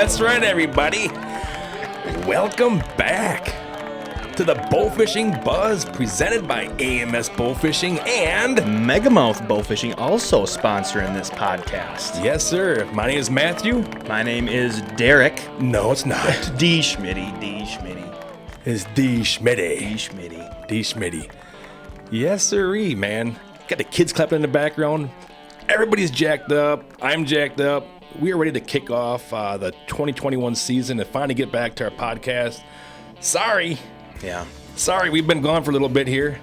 That's right, everybody. Welcome back to the Bowfishing Buzz, presented by AMS Bowfishing and Megamouth Bowfishing, also sponsoring this podcast. Yes, sir. My name is Matthew. My name is Derek. No, it's not. D. Schmitty. It's D. Schmitty. D. Schmitty. D. Schmitty. Yes, sirree, man. Got the kids clapping in the background. Everybody's jacked up. I'm jacked up. We are ready to kick off the 2021 season and finally get back to our podcast. Sorry, we've been gone for a little bit here.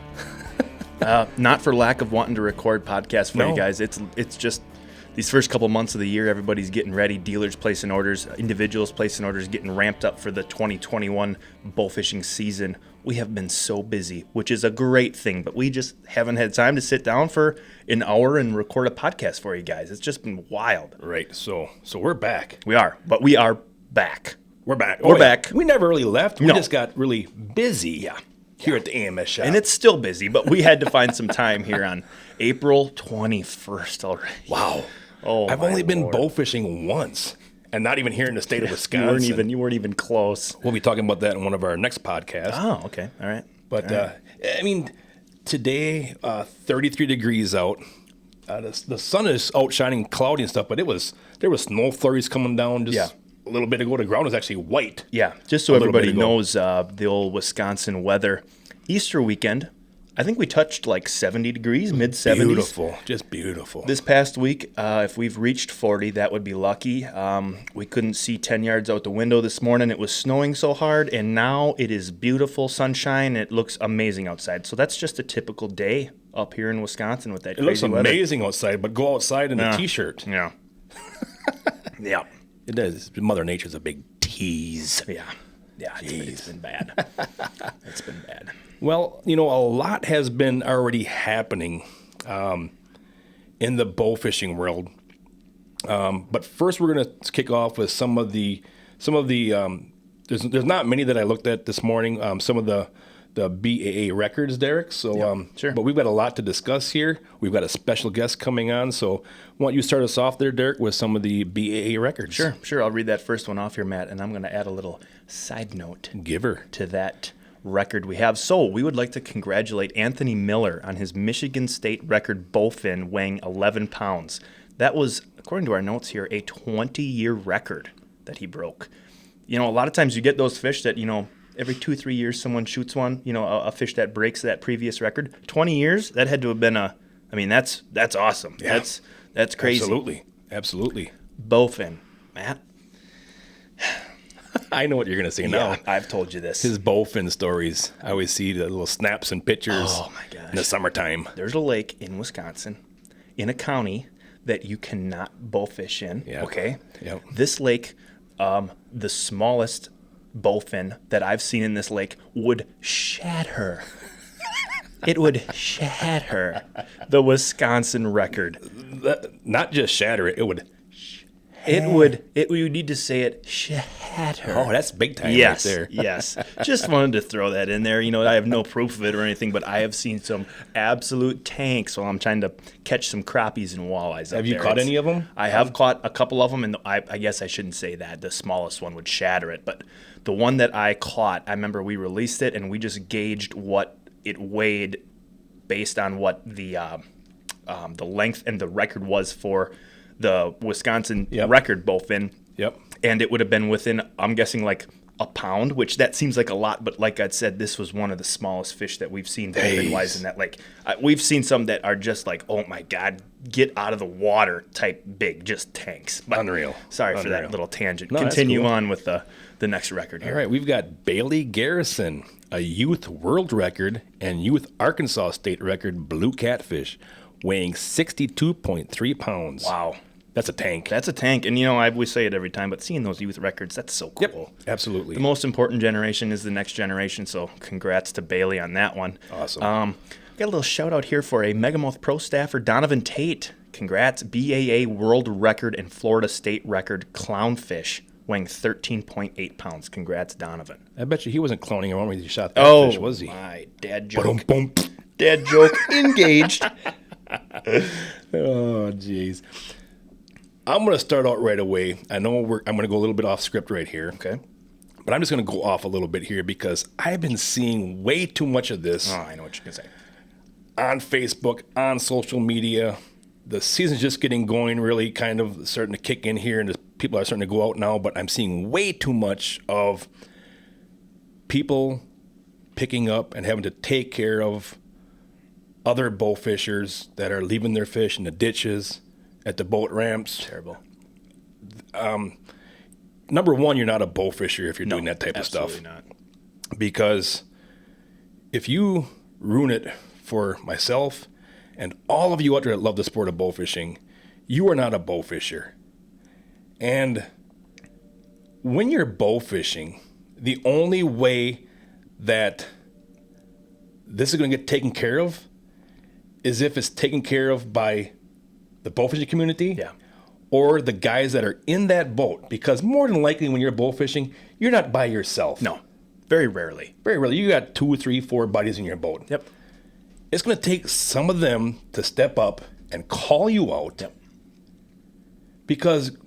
Not for lack of wanting to record podcasts for you guys. It's just these first couple months of the year, everybody's getting ready. Dealers placing orders, individuals placing orders, getting ramped up for the 2021 bowfishing season. We have been so busy, which is a great thing, but we just haven't had time to sit down for an hour and record a podcast for you guys. It's just been wild. Right. So we're back. We are back. We're back. We're back. We never really left. We No. just got really busy here at the AMS shop. And it's still busy, but we had to find some time here on April 21st already. wow. Oh, I've my only been Lord. bowfishing once, and not even here in the state of Wisconsin. You weren't even close. We'll be talking about that in one of our next podcasts. Oh, okay. All right. But, I mean, today, 33 degrees out. The sun is outshining cloudy and stuff, but there was snow flurries coming down just a little bit ago. The ground was actually white. Yeah, just so A little bit everybody ago. knows the old Wisconsin weather. Easter weekend, I think we touched like 70 degrees, mid-70s. Beautiful. Just beautiful. This past week, if we've reached 40, that would be lucky. We couldn't see 10 yards out the window this morning. It was snowing so hard, and now it is beautiful sunshine. It looks amazing outside. So that's just a typical day up here in Wisconsin with that It looks crazy weather. amazing outside, but go outside in a T-shirt. Yeah. Yeah. It does. Mother Nature's a big tease. Yeah. Yeah, it's been bad. It's been bad. Well, a lot has been already happening in the bowfishing world. But first, we're going to kick off with some of the. There's not many that I looked at this morning. Some of the BAA records, Derek. So, sure. But we've got a lot to discuss here. We've got a special guest coming on. So, why don't you start us off there, Derek, with some of the BAA records? Sure. I'll read that first one off here, Matt, and I'm going to add a little side note Give her. to that record we have. So we would like to congratulate Anthony Miller on his Michigan State record bowfin weighing 11 pounds. That was, according to our notes here, a 20-year record that he broke. A lot of times you get those fish that, every 2-3 years someone shoots one, a fish that breaks that previous record. 20 years, that had to have been that's awesome. Yeah. That's crazy. Absolutely. Bowfin. Matt? I know what you're going to say now. Yeah, I've told you this. His bowfin stories. I always see the little snaps and pictures Oh, my gosh. in the summertime. There's a lake in Wisconsin, in a county that you cannot bowfish in. Yeah. Okay. Yep. This lake, the smallest bowfin that I've seen in this lake would shatter. It would shatter the Wisconsin record. Not just shatter it, it would. You need to say it, shatter. Oh, that's big time Yes, right there. yes. Just wanted to throw that in there. I have no proof of it or anything, but I have seen some absolute tanks while I'm trying to catch some crappies and walleyes. Have you caught any of them? I have caught a couple of them, and I guess I shouldn't say that. The smallest one would shatter it, but the one that I caught, I remember we released it, and we just gauged what it weighed based on what the length and the record was for the Wisconsin record bowfin. Yep. And it would have been within, I'm guessing, like a pound, which that seems like a lot. But like I said, this was one of the smallest fish that we've seen bowfin-wise in that lake. We've seen some that are just like, oh, my God, get out of the water type big, just tanks. But Unreal. Sorry for that little tangent. No, that's Continue cool. on with the next record here. All right, we've got Bailey Garrison, a youth world record and youth Arkansas state record blue catfish, weighing 62.3 pounds. Wow. That's a tank. That's a tank. And, we say it every time, but seeing those youth records, that's so cool. Yep, absolutely. The most important generation is the next generation, so congrats to Bailey on that one. Awesome. Got a little shout out here for a Megamouth Pro staffer, Donovan Tate. Congrats. BAA world record and Florida state record clownfish, weighing 13.8 pounds. Congrats, Donovan. I bet you he wasn't cloning around when he shot that fish, was he? My dad joke. Ba-dum-bum. Dad joke engaged. Oh, jeez. I'm going to start out right away. I know I'm going to go a little bit off script right here. Okay. But I'm just going to go off a little bit here because I've been seeing way too much of this. Oh, I know what you're going to say. On Facebook, on social media. The season's just getting going, really kind of starting to kick in here, and the people are starting to go out now, but I'm seeing way too much of people picking up and having to take care of other bow fishers that are leaving their fish in the ditches, at the boat ramps. Terrible. Number one, you're not a bow fisher if you're doing that type of stuff. Absolutely not. Because if you ruin it for myself and all of you out there that love the sport of bow fishing, you are not a bow fisher. And when you're bow fishing, the only way that this is going to get taken care of is if it's taken care of by the bow fishing community. Yeah. Or the guys that are in that boat. Because more than likely when you're bow fishing, you're not by yourself. No. Very rarely. Very rarely. You got 2, 3, 4 buddies in your boat. Yep. It's going to take some of them to step up and call you out. Yep. Because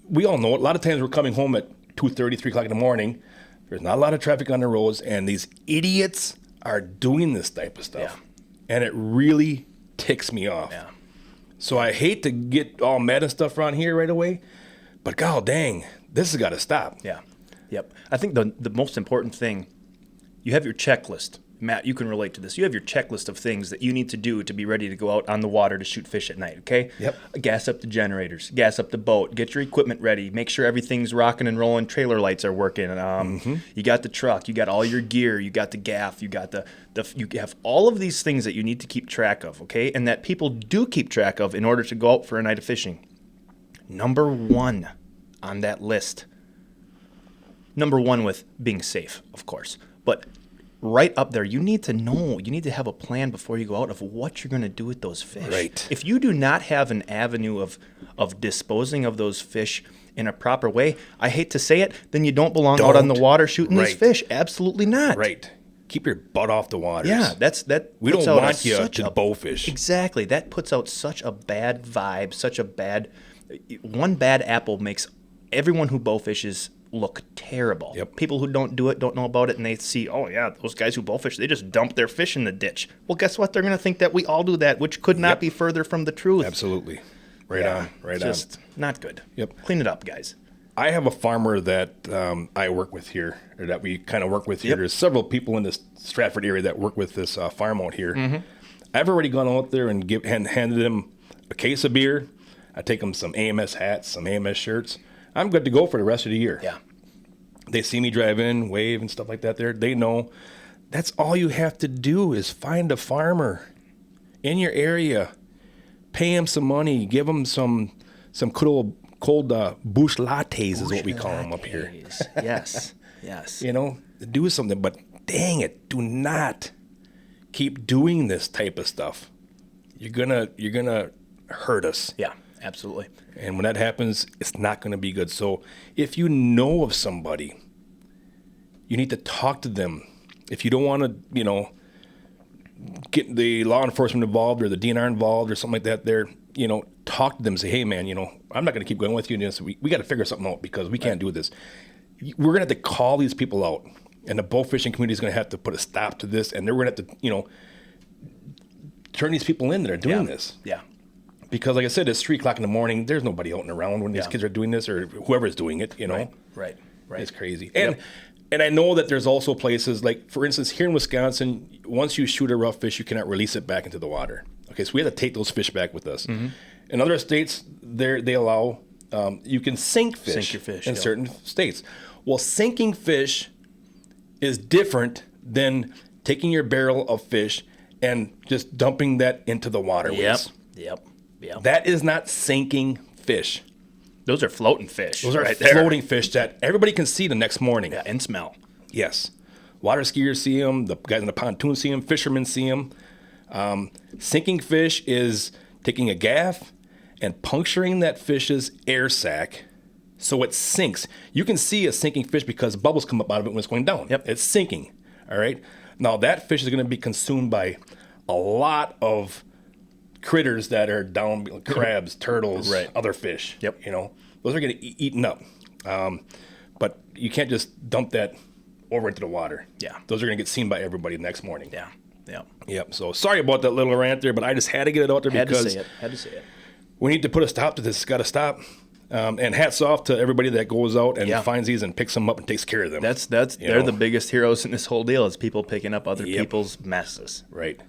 we all know it. A lot of times we're coming home at 2:30, 3 o'clock in the morning. There's not a lot of traffic on the roads. And these idiots are doing this type of stuff. Yeah. And it really ticks me off. Yeah. So I hate to get all mad and stuff around here right away, but god dang, this has got to stop. Yeah. Yep. I think the most important thing, you have your checklist. Matt, you can relate to this. You have your checklist of things that you need to do to be ready to go out on the water to shoot fish at night, okay? Yep. Gas up the generators, gas up the boat, get your equipment ready, make sure everything's rocking and rolling, trailer lights are working. You got the truck, you got all your gear, you got the gaff, you got you have all of these things that you need to keep track of, okay? And that people do keep track of in order to go out for a night of fishing. Number one on that list. Number one with being safe, of course. But right up there, you need to know, you need to have a plan before you go out of what you're going to do with those fish. Right. If you do not have an avenue of disposing of those fish in a proper way, I hate to say it, then you don't belong out on the water shooting these fish. Absolutely not. Right. Keep your butt off the water. Yeah, that we don't want you to bowfish. Exactly. That puts out such a bad vibe, one bad apple makes everyone who bowfishes look terrible. Yep. People who don't do it don't know about it, and they see, oh yeah, those guys who bowfish, they just dump their fish in the ditch. Well, guess what? They're going to think that we all do that, which could not be further from the truth. Absolutely. Right on. Just not good. Yep. Clean it up, guys. I have a farmer that I work with here, or that we kind of work with here. Yep. There's several people in this Stratford area that work with this farm out here. I've already gone out there and handed them a case of beer. I take them some AMS hats, some AMS shirts. I'm good to go for the rest of the year. Yeah. They see me drive in, wave and stuff like that there. They know that's all you have to do is find a farmer in your area, pay him some money, give him some cold bush lattes is what we call them up here. Yes. Yes. You know, do something, but dang it, do not keep doing this type of stuff. You're gonna hurt us. Yeah, absolutely. And when that happens, it's not going to be good. So if you know of somebody, you need to talk to them. If you don't want to, get the law enforcement involved or the DNR involved or something like that, talk to them. Say, hey, man, I'm not going to keep going with you. We got to figure something out because we can't do this. We're going to have to call these people out. And the bow fishing community is going to have to put a stop to this. And they're going to have to, turn these people in that are doing this. Yeah. Because, like I said, it's 3 o'clock in the morning. There's nobody out and around when these kids are doing this, or whoever's doing it. Right. It's crazy. And I know that there's also places like, for instance, here in Wisconsin, once you shoot a rough fish, you cannot release it back into the water. Okay, so we have to take those fish back with us. In other states, they allow you can sink fish. Sink your fish in certain states. Well, sinking fish is different than taking your barrel of fish and just dumping that into the waterways. Yep. That is not sinking fish. Those are floating fish. Those are right floating fish that everybody can see the next morning. Yeah, and smell. Yes. Water skiers see them. The guys in the pontoon see them. Fishermen see them. Sinking fish is taking a gaff and puncturing that fish's air sac so it sinks. You can see a sinking fish because bubbles come up out of it when it's going down. Yep. It's sinking. All right. Now, that fish is going to be consumed by a lot of critters that are down, crabs, turtles, Right. other fish. Yep. Those are going to eaten up. But you can't just dump that over into the water. Yeah. Those are going to get seen by everybody the next morning. Yeah. Yeah. Yep. So sorry about that little rant there, but I just had to get it out there Had because to say it. we need to put a stop to this. It's got to stop. And hats off to everybody that goes out and finds these and picks them up and takes care of them. They're the biggest heroes in this whole deal is people picking up other people's messes. Right.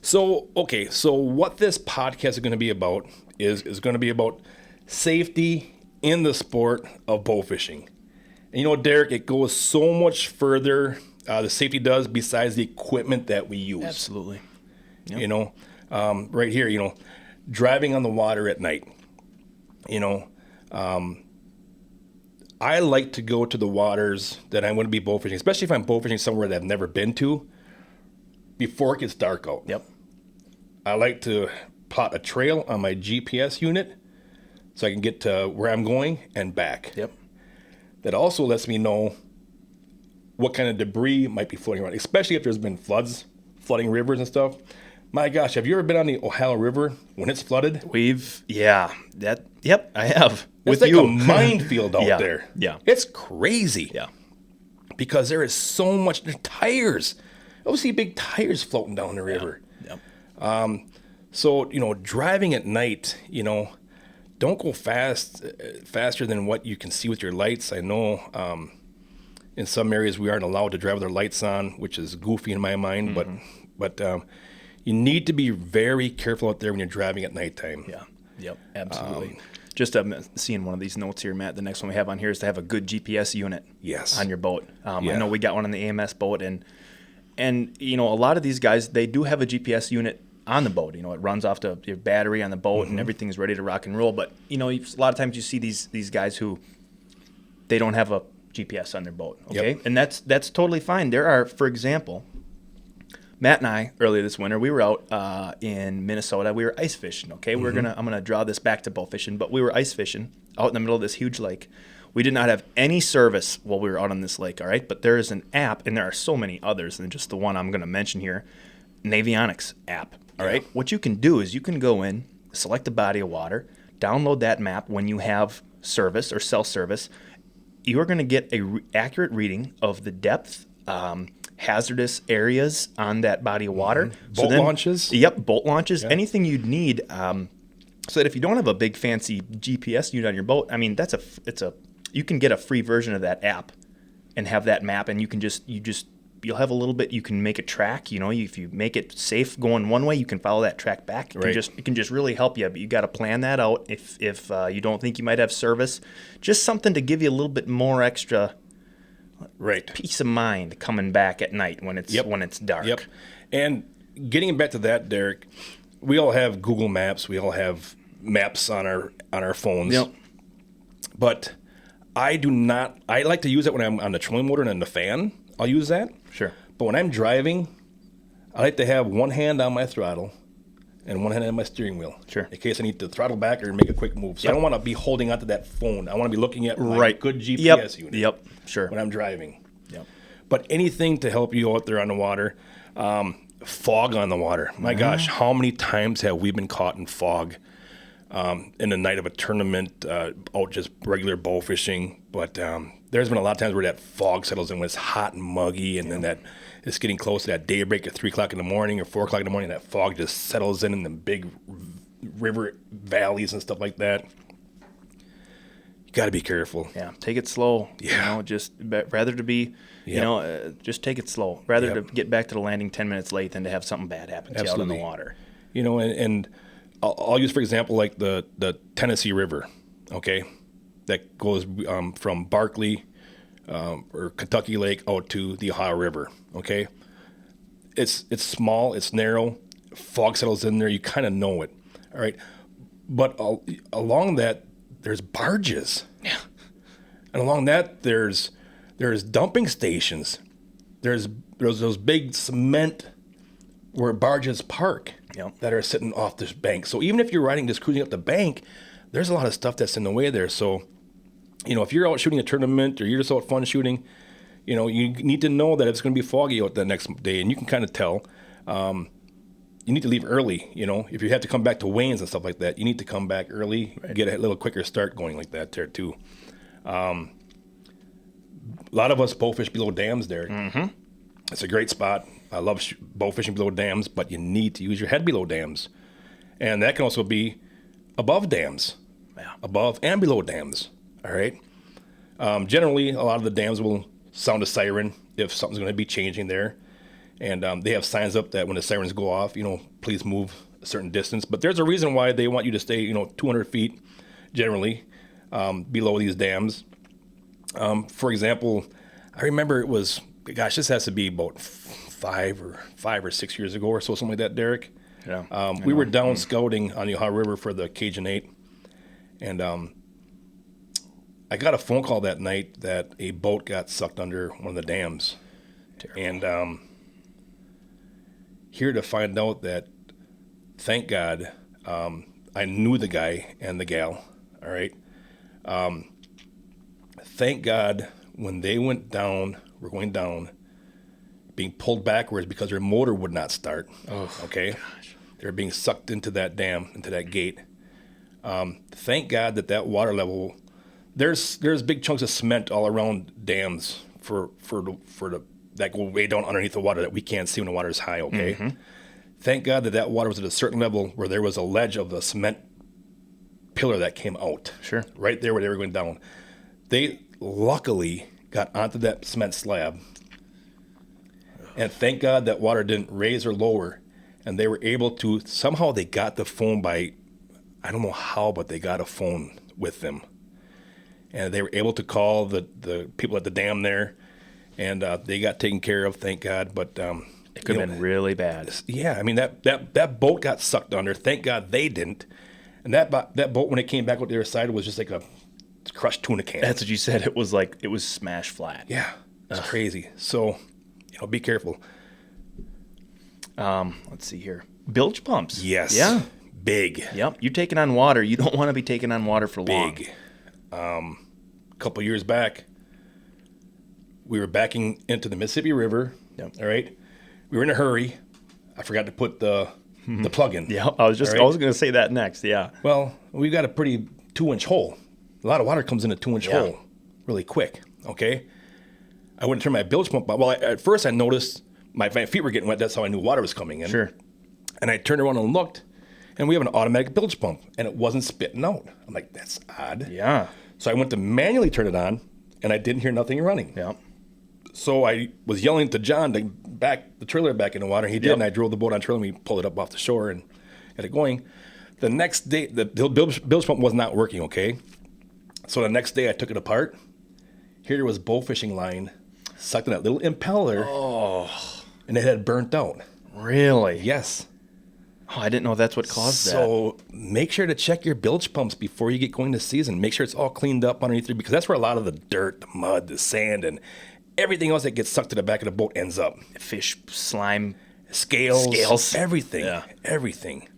So, okay, so what this podcast is going to be about is going to be about safety in the sport of bow fishing. And Derek, it goes so much further, the safety does, besides the equipment that we use. Absolutely. Yep. Right here, driving on the water at night. I like to go to the waters that I'm going to be bow fishing, especially if I'm bow fishing somewhere that I've never been to, before it gets dark out. Yep. I like to plot a trail on my GPS unit so I can get to where I'm going and back. Yep. That also lets me know what kind of debris might be floating around, especially if there's been flooding rivers and stuff. My gosh, have you ever been on the Ohio River when it's flooded? Yep, I have. It's With like you. a minefield out there. Yeah. It's crazy. Yeah. Because there is so much, there's tires. You'll see big tires floating down the river. Yep. So, driving at night, don't go faster than what you can see with your lights. I know in some areas we aren't allowed to drive with our lights on, which is goofy in my mind, but you need to be very careful out there when you're driving at nighttime. Yeah. Yep. Absolutely. Just seeing one of these notes here, Matt. The next one we have on here is to have a good GPS unit. Yes. On your boat. I know we got one on the AMS boat, and a lot of these guys, they do have a GPS unit on the boat. It runs off to your battery on the boat, and everything's ready to rock and roll. But a lot of times you see these guys who they don't have a GPS on their boat. Okay, Yep. and that's totally fine. There are, for example, Matt and I earlier this winter we were out in Minnesota. We were ice fishing. Okay, I'm gonna draw this back to bow fishing, but we were ice fishing out in the middle of this huge lake. We did not have any service while we were out on this lake. All right, but there is an app, and there are so many others than just the one I'm going to mention here. Navionics app. All right, what you can do is you can go in, select a body of water, download that map when you have service or cell service. You are going to get a accurate reading of the depth, hazardous areas on that body of water. Boat launches? Yep, boat launches, anything you'd need. So that if you don't have a big fancy GPS unit on your boat, I mean, you can get a free version of that app and have that map, and you'll have a little bit. You can make a track. If you make it safe going one way, you can follow that track back. It can just really help you. But you got to plan that out. If you don't think you might have service, just something to give you a little bit more extra. Right. Peace of mind coming back at night when it's dark. Yep. And getting back to that, Derek, we all have Google Maps. We all have maps on our phones. Yep. But I do not. I like to use it when I'm on the trolling motor and on the fan. I'll use that. Sure. But when I'm driving, I like to have one hand on my throttle and one hand on my steering wheel. Sure. In case I need to throttle back or make a quick move. So I don't want to be holding onto that phone. I want to be looking at my good GPS unit. Yep. Sure. When I'm driving. Yep. But anything to help you out there on the water. Fog on the water. My gosh, how many times have we been caught in fog in the night of a tournament, out just regular bow fishing? But there's been a lot of times where that fog settles in when it's hot and muggy, and then that it's getting close to that daybreak at 3 o'clock in the morning or 4 o'clock in the morning. That fog just settles in the big river valleys and stuff like that. You got to be careful. Yeah, take it slow. Yeah. Rather to be, just take it slow. Rather to get back to the landing 10 minutes late than to have something bad happen to you out in the water. And I'll use, for example, like the Tennessee River, okay, that goes from Barkley or Kentucky Lake out to the Ohio River, okay. It's small, it's narrow, fog settles in there, you kind of know it, all right. But along that, there's barges. Yeah. And along that, there's dumping stations. There's those big cement where barges park that are sitting off this bank. So even if you're just cruising up the bank, there's a lot of stuff that's in the way there. So, if you're out shooting a tournament or you're just out fun shooting, you need to know that it's going to be foggy out the next day, and you can kind of tell. you need to leave early. If you have to come back to weigh-ins and stuff like that, you need to come back early, get a little quicker start going like that there too. A lot of us bowfish below dams there. Mm-hmm. It's a great spot. I love bowfishing below dams, but you need to use your head below dams. And that can also be above dams, above and below dams, all right? Generally, a lot of the dams will sound a siren if something's going to be changing there. And they have signs up that when the sirens go off, please move a certain distance. But there's a reason why they want you to stay, 200 feet generally below these dams. For example, I remember it was, this has to be about 5 or 6 years ago or so, something like that, Derek. Yeah. We were down scouting on the Ohio River for the Cajun 8. And I got a phone call that night that a boat got sucked under one of the dams. Terrible. And here to find out that, thank God, I knew the guy and the gal, all right? Thank God when they were going down, being pulled backwards because their motor would not start, okay? Gosh. They were being sucked into that dam, into that gate. Thank God that water level, there's big chunks of cement all around dams for that go way down underneath the water that we can't see when the water is high, okay? Mm-hmm. Thank God that water was at a certain level where there was a ledge of the cement pillar that came out. Sure. Right there where they were going down. They luckily got onto that cement slab. And thank God that water didn't raise or lower. And they were able to, somehow they got the phone by, I don't know how, but they got a phone with them. And they were able to call the people at the dam there. And they got taken care of, thank God. But it could have been really bad. Yeah, I mean, that boat got sucked under. Thank God they didn't. And that boat, when it came back out the other side, was just like a crushed tuna can. That's what you said. It was smashed flat. Yeah, it's crazy. So, be careful. Let's see here. Bilge pumps. Yes. Yeah. Big. Yep. You're taking on water. You don't want to be taking on water for long. Big. A couple years back, we were backing into the Mississippi River. Yep. All right. We were in a hurry. I forgot to put the plug in. Yeah. I was going to say that next. Yeah. Well, we've got a pretty 2-inch hole. A lot of water comes in a 2-inch hole really quick. Okay. I wouldn't turn my bilge pump on. Well, at first I noticed my feet were getting wet. That's how I knew water was coming in. Sure. And I turned around and looked, and we have an automatic bilge pump, and it wasn't spitting out. I'm like, that's odd. Yeah. So I went to manually turn it on, and I didn't hear nothing running. Yeah. So I was yelling to John to back the trailer back in the water. He did, and I drove the boat on trailer, and we pulled it up off the shore and got it going. The next day, the bilge pump was not working, okay? So the next day I took it apart. Here was bowfishing line sucked in that little impeller. Oh. And it had burnt out. Really? Yes. Oh, I didn't know that's what caused that. So make sure to check your bilge pumps before you get going this season. Make sure it's all cleaned up underneath there, because that's where a lot of the dirt, the mud, the sand, and everything else that gets sucked to the back of the boat ends up. Fish, slime, scales, everything. Yeah. Everything.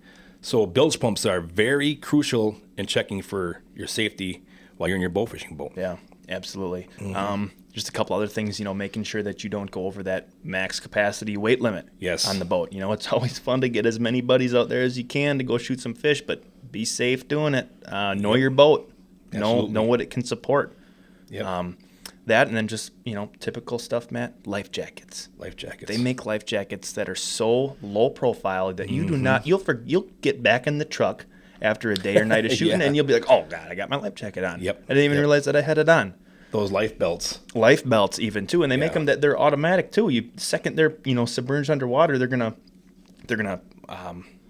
So bilge pumps are very crucial in checking for your safety while you're in your bowfishing boat. Yeah, absolutely. Mm-hmm. Just a couple other things, making sure that you don't go over that max capacity weight limit on the boat. It's always fun to get as many buddies out there as you can to go shoot some fish, but be safe doing it. Know your boat. Know what it can support. Yep. That, and then just, typical stuff, Matt, life jackets. Life jackets. They make life jackets that are so low profile that you do not, you'll get back in the truck after a day or night of shooting, and you'll be like, oh, God, I got my life jacket on. Yep. I didn't even realize that I had it on. Those life belts. Life belts even, too, and they make them that they're automatic, too. Second they're, submerged underwater, they're going to,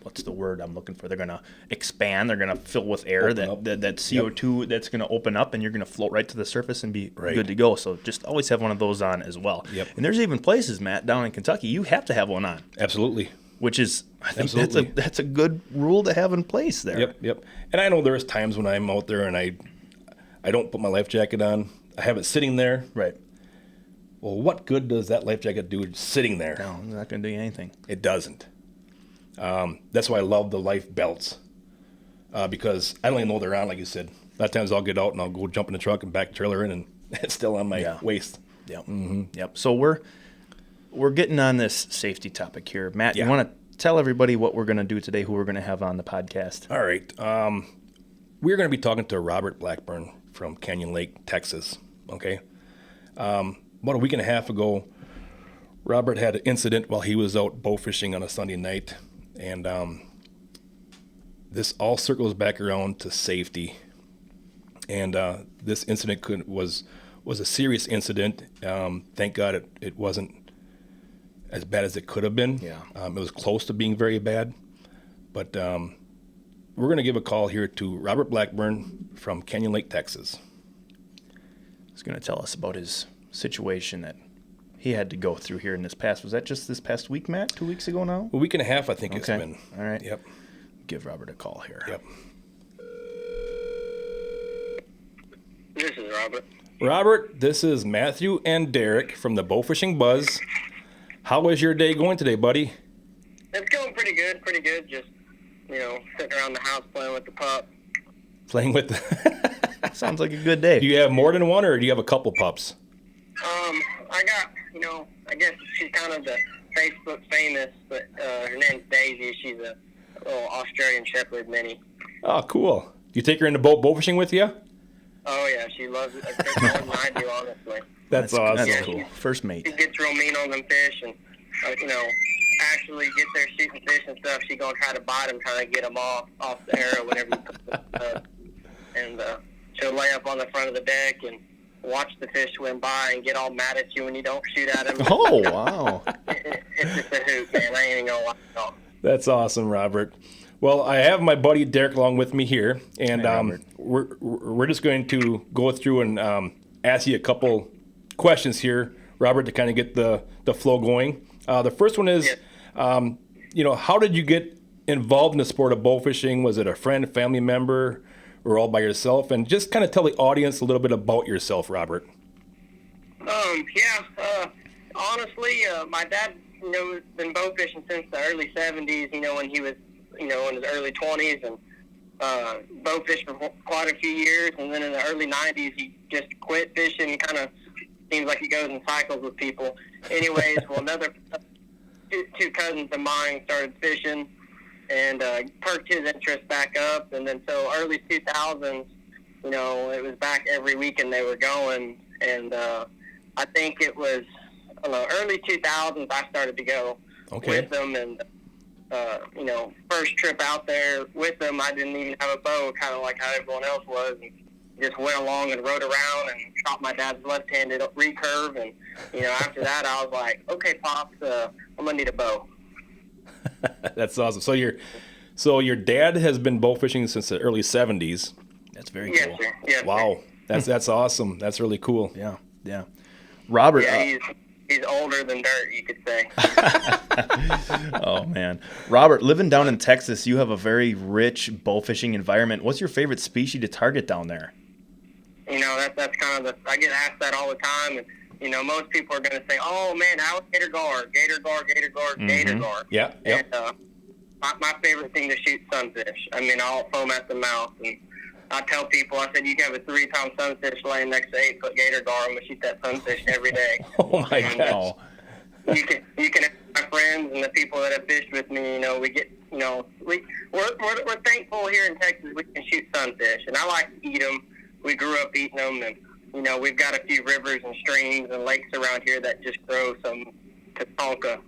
what's the word I'm looking for? They're going to expand. They're going to fill with air, that CO2 that's going to open up, and you're going to float right to the surface and be good to go. So just always have one of those on as well. Yep. And there's even places, Matt, down in Kentucky, you have to have one on. Absolutely. Which is, I think that's a good rule to have in place there. Yep. And I know there's times when I'm out there and I don't put my life jacket on. I have it sitting there. Right. Well, what good does that life jacket do sitting there? No, it's not going to do you anything. It doesn't. That's why I love the life belts, because I don't even know they're on, like you said. A lot of times I'll get out and I'll go jump in the truck and back the trailer in, and it's still on my waist. Yep. Mm-hmm. Yep. So we're getting on this safety topic here, Matt. You want to tell everybody what we're going to do today, who we're going to have on the podcast. All right. We're going to be talking to Robert Blackburn from Canyon Lake, Texas. Okay. About a week and a half ago, Robert had an incident while he was out bow fishing on a Sunday night. And this all circles back around to safety. And this incident was a serious incident. Thank God it wasn't as bad as it could have been. Yeah. It was close to being very bad. But we're going to give a call here to Robert Blackburn from Canyon Lake, Texas. He's going to tell us about his situation that he had to go through here in this past. Was that just this past week, Matt? 2 weeks ago now? A week and a half, I think it's Okay. been. All right. Yep. Give Robert a call here. Yep. This is Robert. Robert, this is Matthew and Derek from the Bowfishing Buzz. How is your day going today, buddy? It's going pretty good, Just, sitting around the house playing with the pup. Playing with the... Sounds like a good day. Do you have more than one, or do you have a couple pups? I got, I guess she's kind of the Facebook famous, but her name's Daisy. She's a little Australian Shepherd mini. Oh, cool. Do you take her into bow fishing with you? Oh, yeah, she loves it. More than I do, honestly. That's awesome. That's Yeah, cool. First mate. She gets real mean on them fish and, actually get there shooting fish and stuff. She's going to try to bite them, trying to get them off the arrow whenever you put them up. And she'll lay up on the front of the deck and watch the fish swim by and get all mad at you when you don't shoot at them. Oh, wow. It's just a hoot, man. I ain't going to lie. No. That's awesome, Robert. Well, I have my buddy Derek along with me here, and Hey, Robert. we're just going to go through and ask you a couple questions here, Robert, to kind of get the flow going. The first one is, how did you get involved in the sport of bow fishing? Was it a friend, family member, or all by yourself? And just kind of tell the audience a little bit about yourself, Robert. Honestly, my dad, has been bow fishing since the early 70s, when he was, in his early 20s, and bow fished for quite a few years. And then in the early 90s, he just quit fishing. Kind of seems like he goes in cycles with people. Anyways, well, another two cousins of mine started fishing and perked his interest back up. And then so early 2000s, it was back every weekend they were going. And I think it was, early 2000s I started to go with them. And, first trip out there with them, I didn't even have a bow, kind of like how everyone else was. And just went along and rode around and shot my dad's left-handed recurve. And, after that I was like, okay, Pops, I'm going to need a bow. That's awesome. So your dad has been bow fishing since the early 70s. That's very Yes, cool. sir. Yes, Wow. That's awesome. That's really cool. Yeah. Robert. Yeah, he's older than dirt, you could say. Oh, man. Robert, living down in Texas, you have a very rich bow fishing environment. What's your favorite species to target down there? That's kind of I get asked that all the time. And, most people are going to say, oh, man, alligator gar, gator gar, gator gar, gator gar. Yeah. Yep. And my favorite thing to shoot sunfish. I mean, I'll foam at the mouth. And I tell people, I said, you can have a 3-pound sunfish laying next to 8-foot gator gar. I'm going to shoot that sunfish every day. Oh, my And, God. You can ask my friends and the people that have fished with me. We get, we're thankful here in Texas we can shoot sunfish, and I like to eat them. We grew up eating them, and we've got a few rivers and streams and lakes around here that just grow some Tatonka.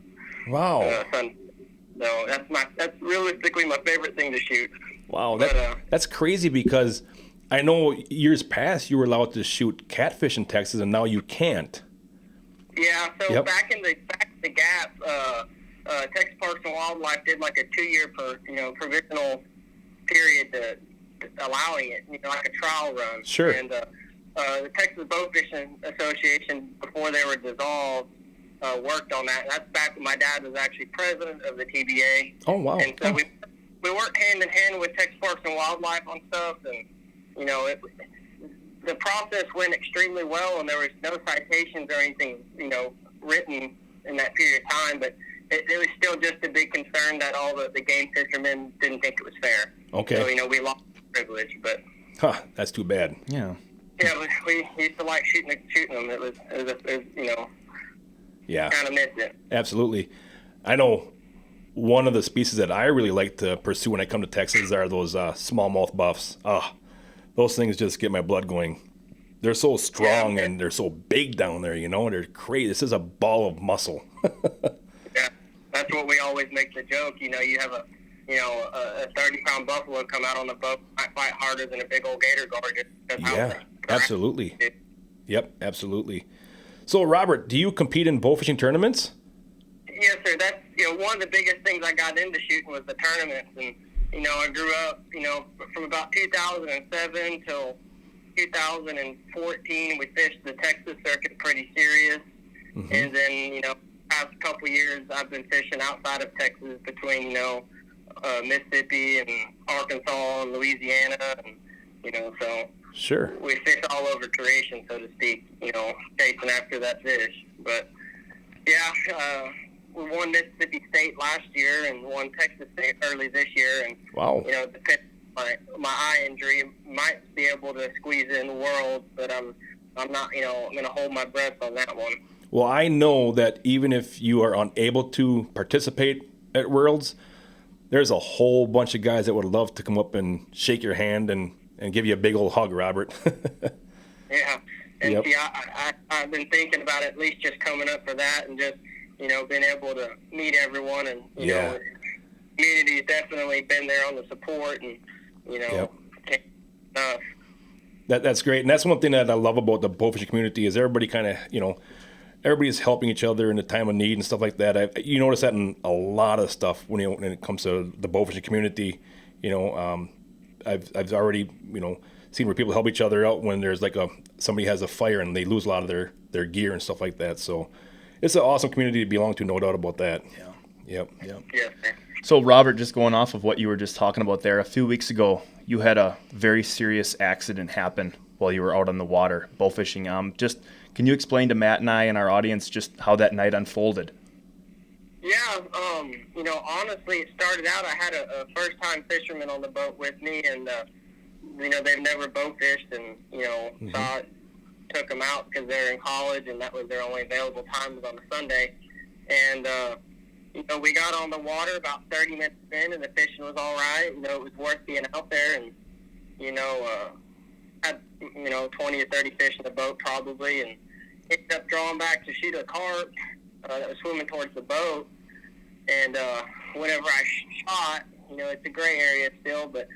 Wow. So that's realistically my favorite thing to shoot. Wow. But, That's crazy, because I know years past you were allowed to shoot catfish in Texas, and now you can't. Yeah, so Yep. back in the Gap, Texas Parks and Wildlife did like a 2-year provisional period to allowing it, like a trial run. Sure. And the Texas Bowfishing Association, before they were dissolved, worked on that. And that's back when my dad was actually president of the TBA. Oh, wow. And so we worked hand in hand with Texas Parks and Wildlife on stuff, and the process went extremely well, and there was no citations or anything written in that period of time. But it was still just a big concern that all the game fishermen didn't think it was fair. Okay. So we lost privilege, but That's too bad. Yeah. yeah, we used to like shooting them. It was Yeah. kind of missed it. Absolutely. I know one of the species that I really like to pursue when I come to Texas are those smallmouth buffs. Those things just get my blood going. They're so strong and they're so big down there, they're crazy. This is a ball of muscle. Yeah, that's what we always make the joke. You have a 30-pound buffalo come out on the boat, fight harder than a big old gator guard. Yeah, absolutely. Yep, absolutely. So, Robert, do you compete in bowfishing tournaments? Yes, sir. That's one of the biggest things I got into shooting was the tournaments, and I grew up from about 2007 till 2014. We fished the Texas circuit pretty serious, and then past couple years I've been fishing outside of Texas between Mississippi and Arkansas and Louisiana, and so sure we fish all over creation, so to speak. Chasing after that fish, but yeah. We won Mississippi State last year and won Texas State early this year. And, wow. My eye injury might be able to squeeze in the world, but I'm not, I'm going to hold my breath on that one. Well, I know that even if you are unable to participate at Worlds, there's a whole bunch of guys that would love to come up and shake your hand and give you a big old hug, Robert. Yeah. And yep. See, I've been thinking about at least just coming up for that and just, being able to meet everyone, and community's definitely been there on the support, and yep. That's great, and that's one thing that I love about the bowfishing community is everybody kind of everybody's helping each other in the time of need and stuff like that. You notice that in a lot of stuff when it comes to the bowfishing community. I've already seen where people help each other out when there's like somebody has a fire and they lose a lot of their gear and stuff like that. So. It's an awesome community to belong to, no doubt about that. Yeah. Yep. Yeah. So, Robert, just going off of what you were just talking about there, a few weeks ago, you had a very serious accident happen while you were out on the water bowfishing. Just can you explain to Matt and I and our audience just how that night unfolded? Yeah. Honestly, it started out, I had a first-time fisherman on the boat with me, and, they've never bowfished, and, took them out because they're in college, and that was their only available time was on a Sunday. And, we got on the water about 30 minutes in, and the fishing was all right. It was worth being out there, and, had, 20 or 30 fish in the boat probably, and ended up drawing back to shoot a carp that was swimming towards the boat. And whenever I shot, it's a gray area still, but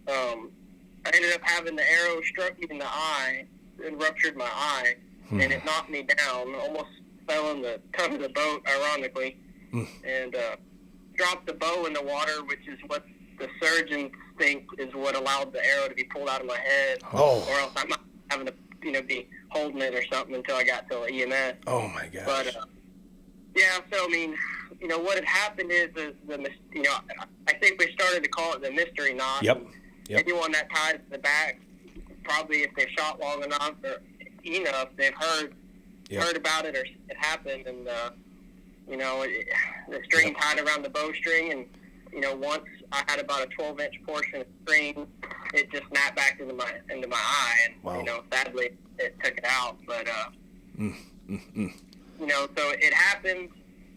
I ended up having the arrow struck me in the eye and ruptured my eye, and it knocked me down, almost fell in the tub of the boat, ironically, and dropped the bow in the water, which is what the surgeons think is what allowed the arrow to be pulled out of my head, or else I might have to, be holding it or something until I got to EMS. Oh my gosh. But so what had happened is I think we started to call it the mystery knot. Yep. Anyone that ties the back, probably if they've shot long enough or enough, they've heard about it or it happened, and the string tied around the bowstring, and once I had about a 12-inch portion of string, it just snapped back into my eye, and wow. Sadly it took it out, but so it happened.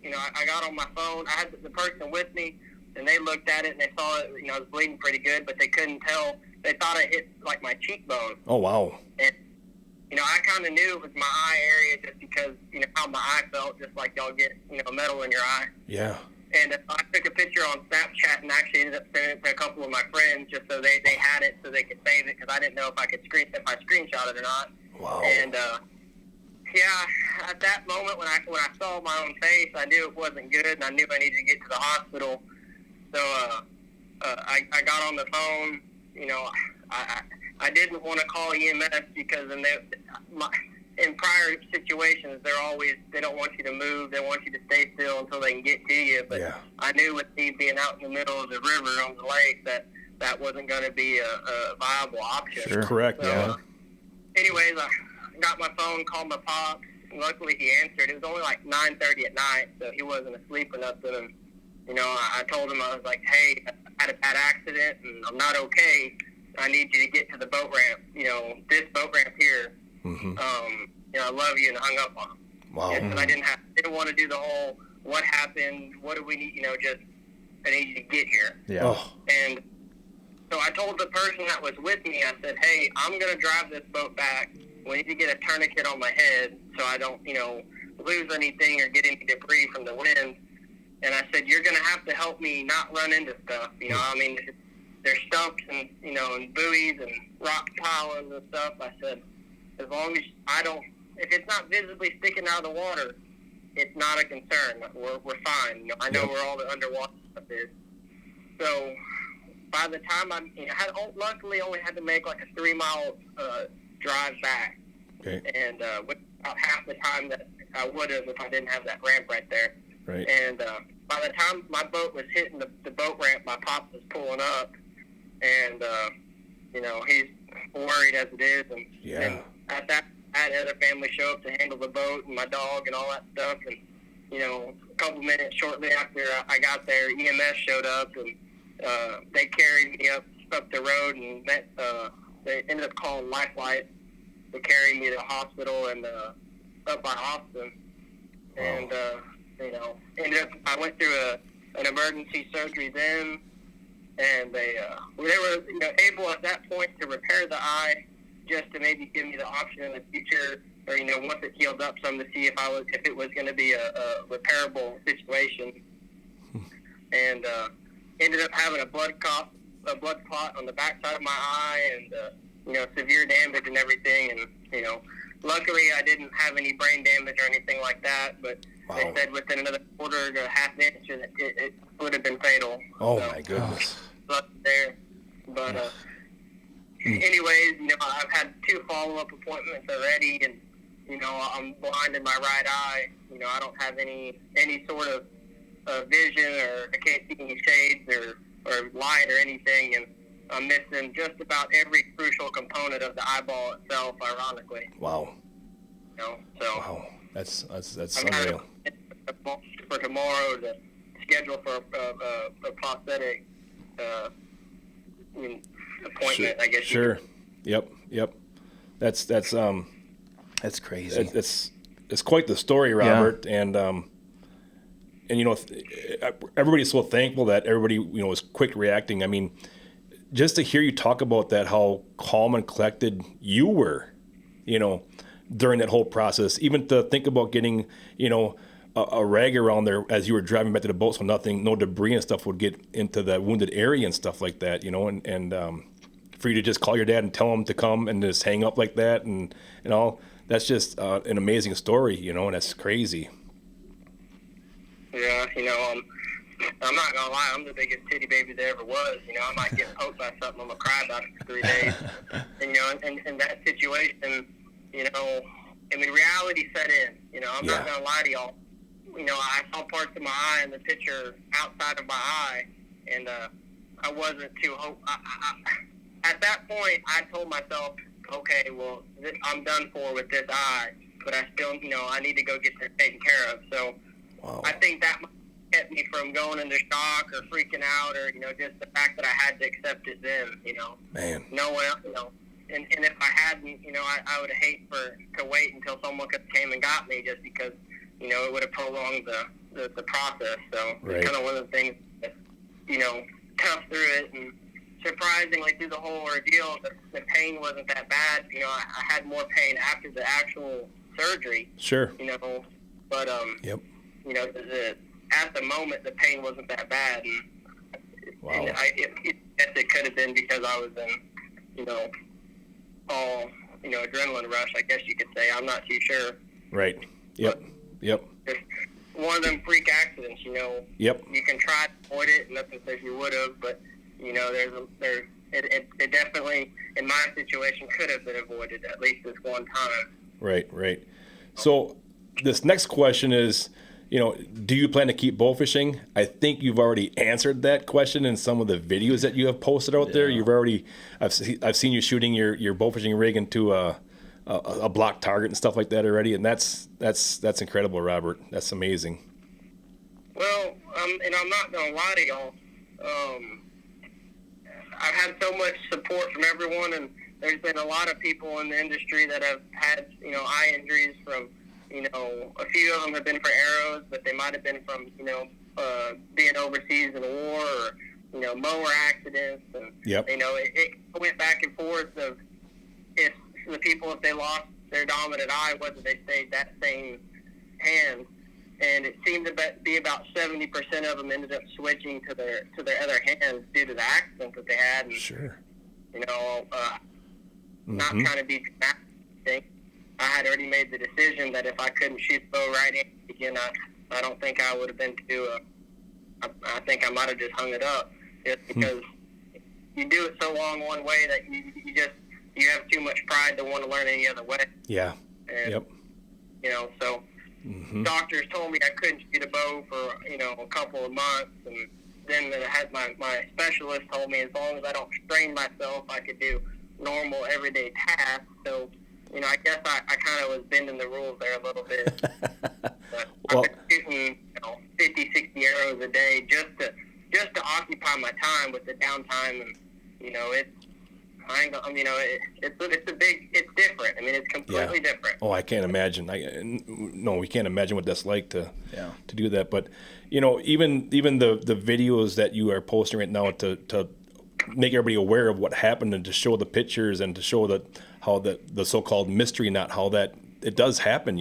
I got on my phone. I had the person with me, and they looked at it and they saw it. I was bleeding pretty good, but they couldn't tell. They thought I hit like my cheekbone. Oh wow! And I kind of knew it was my eye area just because how my eye felt, just like y'all get metal in your eye. Yeah. And I took a picture on Snapchat and actually ended up sending it to a couple of my friends just so they had it so they could save it, because I didn't know if I screenshot it or not. Wow. And at that moment when I saw my own face, I knew it wasn't good, and I knew I needed to get to the hospital. So I got on the phone. I didn't want to call EMS because in prior situations they don't want you to move. They want you to stay still until they can get to you. But I knew with me being out in the middle of the river on the lake that wasn't going to be a viable option. Sure. Correct. So, anyways, I got my phone, called my pops, and luckily he answered. It was only like 9:30 at night, so he wasn't asleep or nothing. And I told him, I was like, hey, I had a bad accident and I'm not okay. I need you to get to the boat ramp, this boat ramp here. Mm-hmm. I love you, and hung up on him. Wow. And I didn't want to do the whole, what happened, what do we need, just I need you to get here. Yeah. Oh. And so I told the person that was with me, I said, hey, I'm going to drive this boat back. We need to get a tourniquet on my head so I don't, lose anything or get any debris from the wind. And I said, you're going to have to help me not run into stuff. There's stumps and, and buoys and rock piles and stuff. I said, as long as if it's not visibly sticking out of the water, it's not a concern. We're fine. I know where all the underwater stuff is. So by the time luckily only had to make like a 3-mile drive back. Okay. And with about half the time that I would have if I didn't have that ramp right there. Right. And by the time my boat was hitting the boat ramp, my pop was pulling up, and he's worried as it is. And at that, I had other family show up to handle the boat and my dog and all that stuff. And a couple minutes shortly after I got there, EMS showed up and they carried me up the road, and they ended up calling Lifeline to carry me to the hospital and up by Austin. Wow. And I went through an emergency surgery then, and they were able at that point to repair the eye, just to maybe give me the option in the future, or once it healed up some, to see if it was going to be a repairable situation. And ended up having a blood clot on the backside of my eye, and severe damage and everything. And luckily I didn't have any brain damage or anything like that, but wow. They said within another quarter to half inch it would have been fatal. Oh, so, my goodness. There. But anyways, I've had 2 follow-up appointments already, and I'm blind in my right eye. I don't have any sort of vision, or I can't see any shades or light or anything, and I'm missing just about every crucial component of the eyeball itself, ironically. Wow. So Wow. That's I'm unreal. For tomorrow to schedule for a prosthetic appointment, I guess. Sure. Yep. That's crazy. It's quite the story, Robert, and everybody's so thankful that everybody was quick reacting. I mean, just to hear you talk about that, how calm and collected you were, during that whole process, even to think about getting, a rag around there as you were driving back to the boat, so no debris and stuff would get into the wounded area and stuff like that, and for you to just call your dad and tell him to come and just hang up like that and all, that's just an amazing story, and that's crazy. Yeah, I'm not gonna lie, I'm the biggest titty baby there ever was. I might get poked by something, I'm gonna cry about it for 3 days. And in that situation, reality set in. I'm not gonna lie to y'all. I saw parts of my eye in the picture outside of my eye, and I wasn't too at that point, I told myself, okay, well, I'm done for with this eye, but I still, I need to go get this taken care of. So wow. I think that kept me from going into shock or freaking out, or just the fact that I had to accept it then. Man. No one else, and if I hadn't, I would hate to wait until someone came and got me, just because it would have prolonged the process. So right. It's kind of one of the things that tough through it, and surprisingly through the whole ordeal, the pain wasn't that bad. I had more pain after the actual surgery. Sure. But yep. At the moment, the pain wasn't that bad, and, wow. and it could have been because I was in, all, adrenaline rush, I guess you could say. I'm not too sure. Right. Yep. Yep. It's one of them freak accidents, Yep. You can try to avoid it, and nothing says you would have, but, it definitely, in my situation, could have been avoided at least this one time. Right. So this next question is, do you plan to keep bowfishing? I think you've already answered that question in some of the videos that you have posted out there. You've already, I've seen you shooting your bowfishing rig into a block target and stuff like that already, and that's incredible, Robert. That's amazing. Well, and I'm not gonna lie to y'all. I've had so much support from everyone, and there's been a lot of people in the industry that have had eye injuries from. A few of them have been for arrows, but they might have been from, being overseas in a war, or mower accidents, and Yep. it went back and forth of if they lost their dominant eye, whether they stayed that same hand. And it seemed to be about 70% of them ended up switching to their other hands due to the accident that they had. And, Sure. not trying to be dramatic. I had already made the decision that if I couldn't shoot the bow right-handed again, I don't think I would have been I think I might have just hung it up, just because you do it so long one way that you have too much pride to want to learn any other way. Yeah. And, Yep. So doctors told me I couldn't shoot a bow for, a couple of months. And then I had my specialist told me as long as I don't strain myself, I could do normal everyday tasks. So, I guess I kind of was bending the rules there a little bit. But Well, I've been shooting, 50, 60 arrows a day just to occupy my time with the downtime. And, it's different. I mean, it's completely different. Oh, I can't imagine. We can't imagine what that's like to do that. But even the videos that you are posting right now to make everybody aware of what happened and to show the pictures and to show how the so-called mystery, not how that it does happen.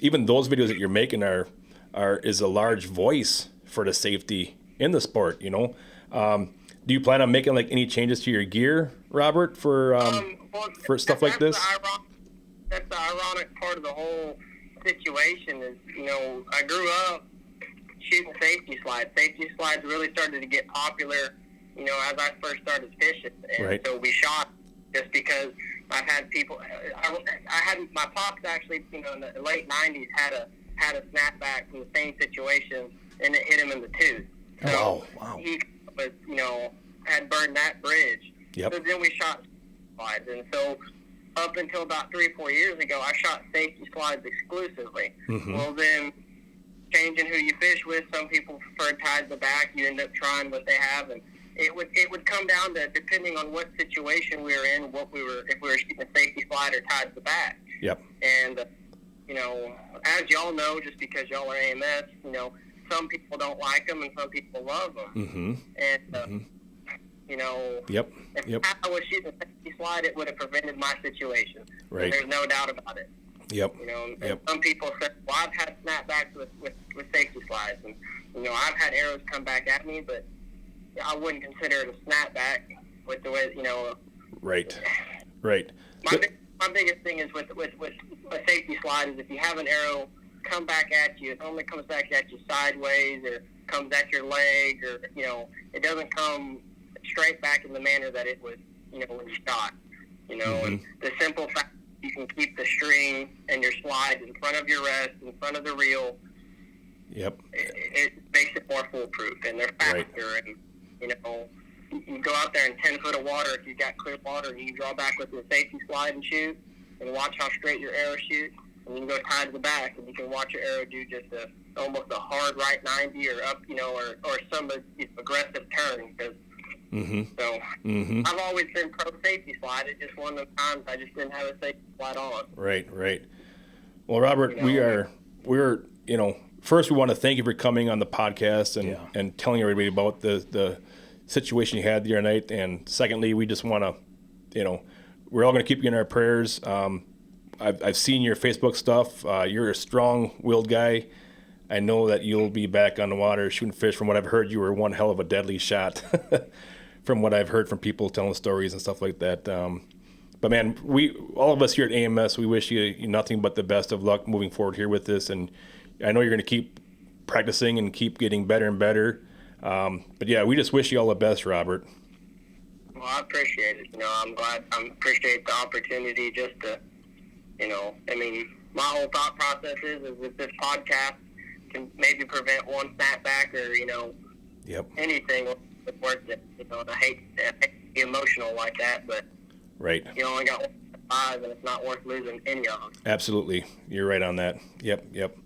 Even those videos that you're making is a large voice for the safety in the sport. Do you plan on making any changes to your gear, Robert, for stuff like this? That's the ironic part of the whole situation is, I grew up shooting safety slides. Safety slides really started to get popular, as I first started fishing. And so we shot just because I've had people, my pops actually, in the late 90s had a snapback from the same situation, and it hit him in the tooth. So he was, had burned that bridge. Yep. So then we shot slides. And so up until about 3 or 4 years ago, I shot safety slides exclusively. Well, then changing who you fish with, some people prefer tied to the back. You end up trying what they have. And it would come down to, depending on what situation we were in, if we were shooting a safety slide or tied to the back. Yep. And, as y'all know, just because y'all are AMS, some people don't like them and some people love them. And, Yep. if I was shooting a safety slide, it would have prevented my situation. Right. There's no doubt about it. Yep. And some people say, well, I've had snapbacks with safety slides. And, I've had arrows come back at me, but I wouldn't consider it a snapback with the way, Right. My biggest thing is with a safety slide is if you have an arrow come back at you, it only comes back at you sideways or comes at your leg, or, it doesn't come straight back in the manner that it was, when you shot, and the simple fact you can keep the string and your slide in front of your rest, in front of the reel. Yep. It makes it more foolproof, and they're faster. Right. And you can go out there in 10 foot of water if you've got clear water, and you can draw back with your safety slide and shoot, and watch how straight your arrow shoots. And you can go tied to the back, and you can watch your arrow do just almost a hard right 90 or up, or some aggressive turn. Because So I've always been pro safety slide. It's just one of those times I just didn't have a safety slide on. Right. Well, Robert, we're first we want to thank you for coming on the podcast and telling everybody about the situation you had the other night. And secondly, we just want to, we're all going to keep you in our prayers. I've seen your Facebook stuff. You're a strong-willed guy. I know that you'll be back on the water shooting fish. From what I've heard, you were one hell of a deadly shot. From what I've heard from people telling stories and stuff like that. But man, all of us here at AMS, we wish you nothing but the best of luck moving forward here with this. And I know you're going to keep practicing and keep getting better and better. But yeah, we just wish you all the best, Robert. Well, I appreciate it. I'm glad. I appreciate the opportunity just to, my whole thought process is if this podcast can maybe prevent one snapback or, anything, it's worth it. I hate to be emotional like that, but you only got 5, and it's not worth losing any of them. Absolutely. You're right on that. Yep.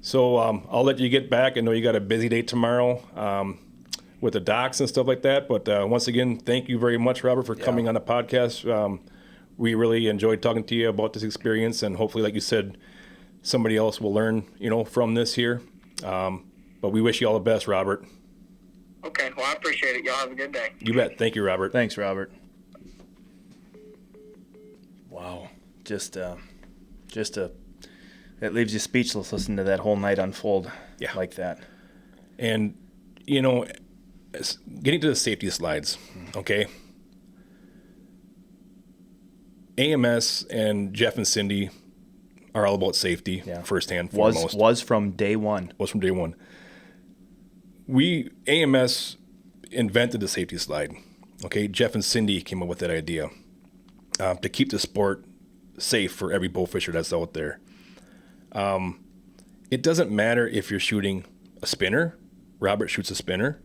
So I'll let you get back. I know you got a busy day tomorrow with the docks and stuff like that. But once again, thank you very much, Robert, for coming on the podcast. We really enjoyed talking to you about this experience, and hopefully, like you said, somebody else will learn, from this here. But we wish you all the best, Robert. Okay, well, I appreciate it. Y'all have a good day. You bet. Thank you, Robert. Thanks, Robert. Wow. It leaves you speechless listening to that whole night unfold like that. And, getting to the safety slides, okay? AMS and Jeff and Cindy are all about safety firsthand, foremost. Was from day one. Was from day one. AMS invented the safety slide, okay? Jeff and Cindy came up with that idea to keep the sport safe for every bowfisher that's out there. It doesn't matter if you're shooting a spinner. Robert shoots a spinner.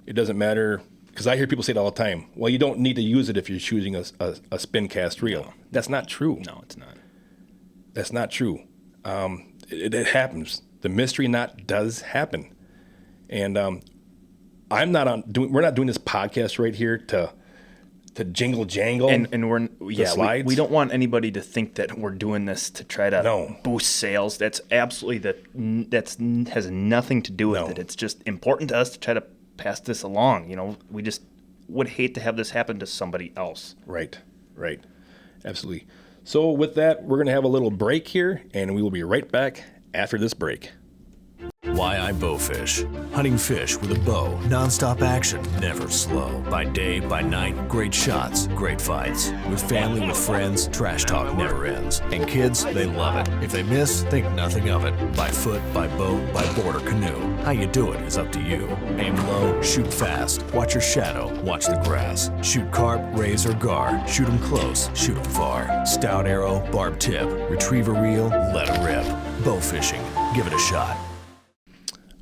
It doesn't matter, because I hear people say it all the time. Well, you don't need to use it if you're shooting a spin cast reel. No. That's not true. No, it's not. That's not true. It happens. The mystery knot does happen. And we're not doing this podcast right here to jingle jangle and we don't want anybody to think that we're doing this to try to boost sales. That's absolutely has nothing to do with it. It's just important to us to try to pass this along. We just would hate to have this happen to somebody else. Right. Absolutely. So with that, we're going to have a little break here, and we will be right back after this break. Why I Bowfish. Hunting fish with a bow. Non-stop action. Never slow. By day, by night. Great shots. Great fights. With family, with friends. Trash talk never ends. And kids, they love it. If they miss, think nothing of it. By foot, by boat, by board or canoe. How you do it is up to you. Aim low. Shoot fast. Watch your shadow. Watch the grass. Shoot carp, raise, or gar. Shoot 'em close. Shoot 'em far. Stout arrow. Barb tip. Retrieve a reel. Let it rip. Bow fishing. Give it a shot.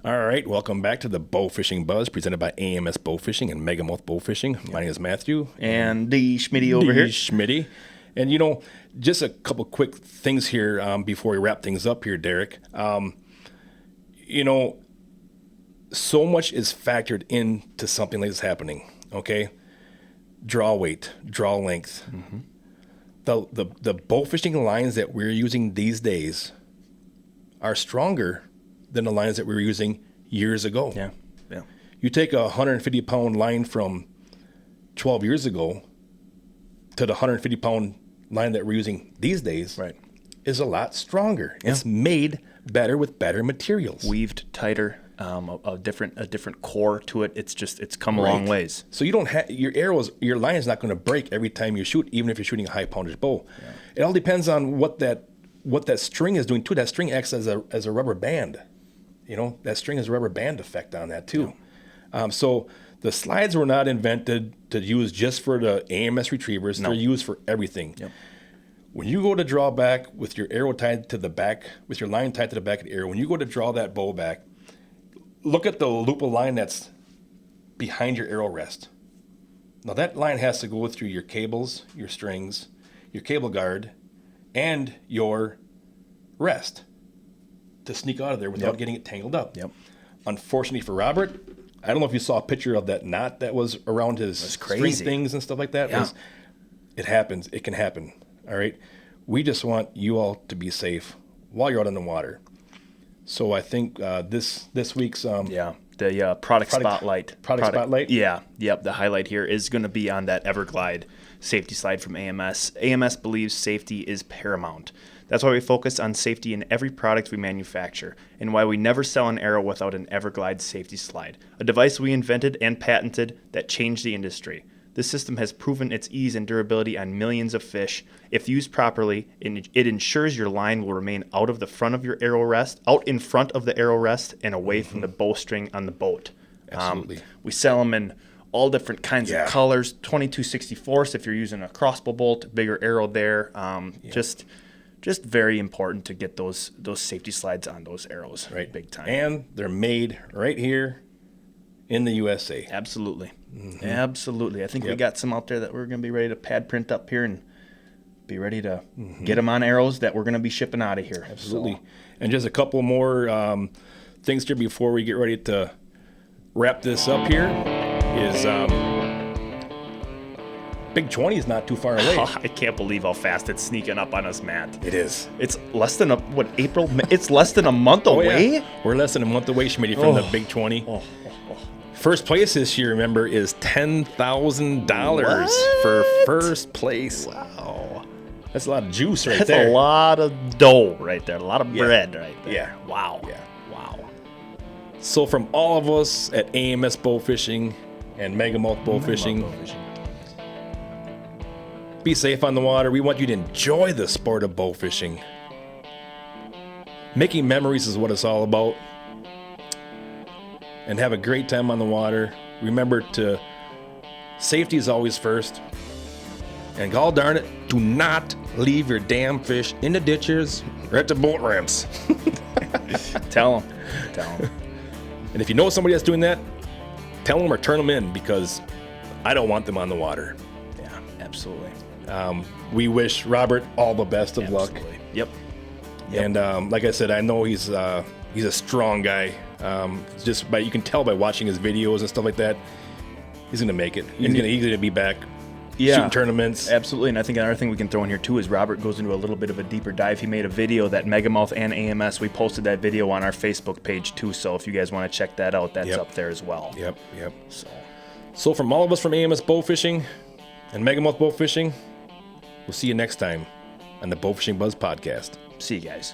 All right, welcome back to the Bowfishing Buzz, presented by AMS Bowfishing and Megamouth Bowfishing. My name is Matthew. And D. Schmitty over here. Schmitty. And, just a couple quick things here before we wrap things up here, Derek. So much is factored into something like this happening, okay? Draw weight, draw length. Mm-hmm. The bowfishing lines that we're using these days are stronger than the lines that we were using years ago. Yeah. You take a 150-pound line from 12 years ago to the 150-pound line that we're using these days, right, is a lot stronger. Yeah. It's made better with better materials. Weaved tighter, a different core to it. It's come a long ways. So you don't have your line is not going to break every time you shoot, even if you're shooting a high poundage bow. Yeah. It all depends on what that string is doing too. That string acts as a rubber band. That string has a rubber band effect on that too. Yeah. So the slides were not invented to use just for the AMS retrievers. No. They're used for everything. Yep. When you go to draw back with your arrow tied to the back, with your line tied to the back of the arrow, when you go to draw that bow back, look at the loop of line that's behind your arrow rest. Now that line has to go through your cables, your strings, your cable guard, and your rest to sneak out of there without getting it tangled up. Yep. Unfortunately for Robert, I don't know if you saw a picture of that knot that was around his string things and stuff like that. Yeah. It happens. It can happen. All right. We just want you all to be safe while you're out on the water. So I think this week's the product spotlight. Product spotlight? Yeah. Yep. The highlight here is going to be on that Everglide safety slide from AMS. AMS believes safety is paramount. That's why we focus on safety in every product we manufacture, and why we never sell an arrow without an Everglide safety slide, a device we invented and patented that changed the industry. This system has proven its ease and durability on millions of fish. If used properly, it ensures your line will remain out in front of the arrow rest, and away from the bowstring on the boat. Absolutely. We sell them in all different kinds of colors, 22/64 if you're using a crossbow bolt, bigger arrow there. Just very important to get those safety slides on those arrows, right? Big time. And they're made right here in the USA. Absolutely. Mm-hmm. Absolutely. I think we got some out there that we're going to be ready to pad print up here and be ready to get them on arrows that we're going to be shipping out of here. Absolutely. So. And just a couple more things here before we get ready to wrap this up here is Big 20 is not too far away. I can't believe how fast it's sneaking up on us, Matt. It is. It's less than April? It's less than a month away? Yeah. We're less than a month away, Schmitty, from the Big 20. First place this year, remember, is $10,000 for first place. Wow. That's a lot of juice right That's there. a lot of dough right there. A lot of bread right there. Yeah. Wow. Yeah. Wow. So from all of us at AMS Bowfishing and Megamouth Bowfishing, be safe on the water. We want you to enjoy the sport of bowfishing. Making memories is what it's all about. And have a great time on the water. Remember to, safety is always first. And gall darn it, do not leave your damn fish in the ditches or at the boat ramps. Tell them. And if you know somebody that's doing that, tell them or turn them in, because I don't want them on the water. Yeah, absolutely. We wish Robert all the best of luck. Yep. And like I said, I know he's a strong guy. Just by, you can tell by watching his videos and stuff like that, he's gonna make it. He's gonna be back shooting tournaments. Absolutely. And I think another thing we can throw in here too is Robert goes into a little bit of a deeper dive. He made a video that Megamouth and AMS, we posted that video on our Facebook page too. So if you guys want to check that out, that's up there as well. Yep. So from all of us from AMS Bowfishing and Megamouth Bowfishing, we'll see you next time on the Bowfishing Buzz Podcast. See you guys.